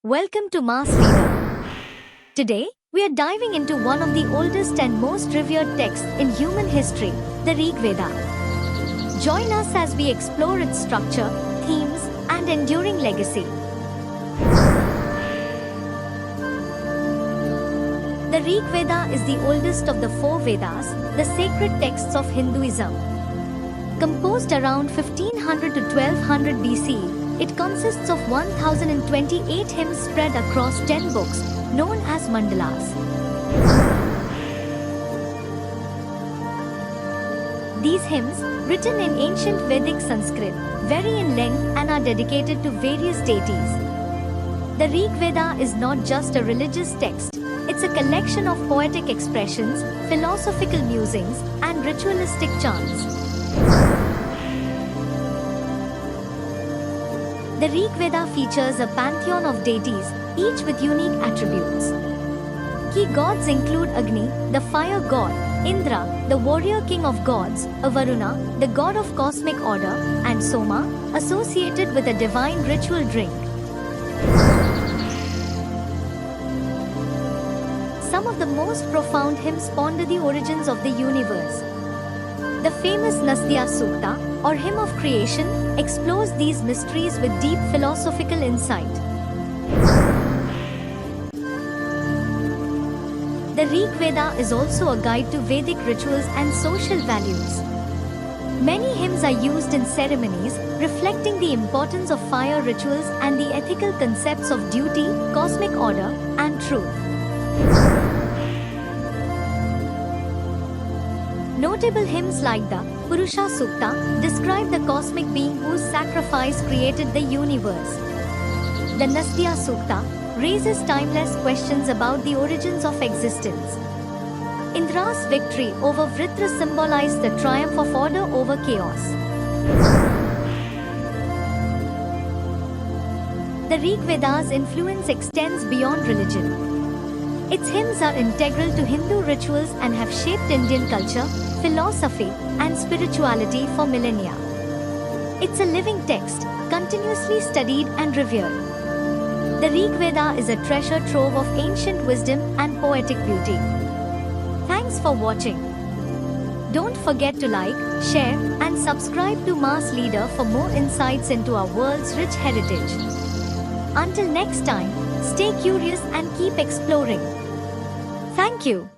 Welcome to Mass Leader. Today, we are diving into one of the oldest and most revered texts in human history, the Rig Veda. Join us as we explore its structure, themes, and enduring legacy. The Rig Veda is the oldest of the four Vedas, the sacred texts of Hinduism. Composed around 1500 to 1200 BCE, it consists of 1028 hymns spread across 10 books, known as mandalas. These hymns, written in ancient Vedic Sanskrit, vary in length and are dedicated to various deities. The Rig Veda is not just a religious text, it's a collection of poetic expressions, philosophical musings, and ritualistic chants. The Rig Veda features a pantheon of deities, each with unique attributes. Key gods include Agni, the fire god, Indra, the warrior king of gods, Varuna, the god of cosmic order, and Soma, associated with a divine ritual drink. Some of the most profound hymns ponder the origins of the universe. The famous Nastya Sukta, or Hymn of Creation, explores these mysteries with deep philosophical insight. The Rig Veda is also a guide to Vedic rituals and social values. Many hymns are used in ceremonies, reflecting the importance of fire rituals and the ethical concepts of duty, cosmic order, and truth. Notable hymns like the Purusha Sukta describe the cosmic being whose sacrifice created the universe. The Nastya Sukta raises timeless questions about the origins of existence. Indra's victory over Vritra symbolized the triumph of order over chaos. The Rig Veda's influence extends beyond religion. Its hymns are integral to Hindu rituals and have shaped Indian culture, philosophy, and spirituality for millennia. It's a living text, continuously studied and revered. The Rig Veda is a treasure trove of ancient wisdom and poetic beauty. Thanks for watching. Don't forget to like, share, and subscribe to Mass Leader for more insights into our world's rich heritage. Until next time, stay curious and keep exploring. Thank you.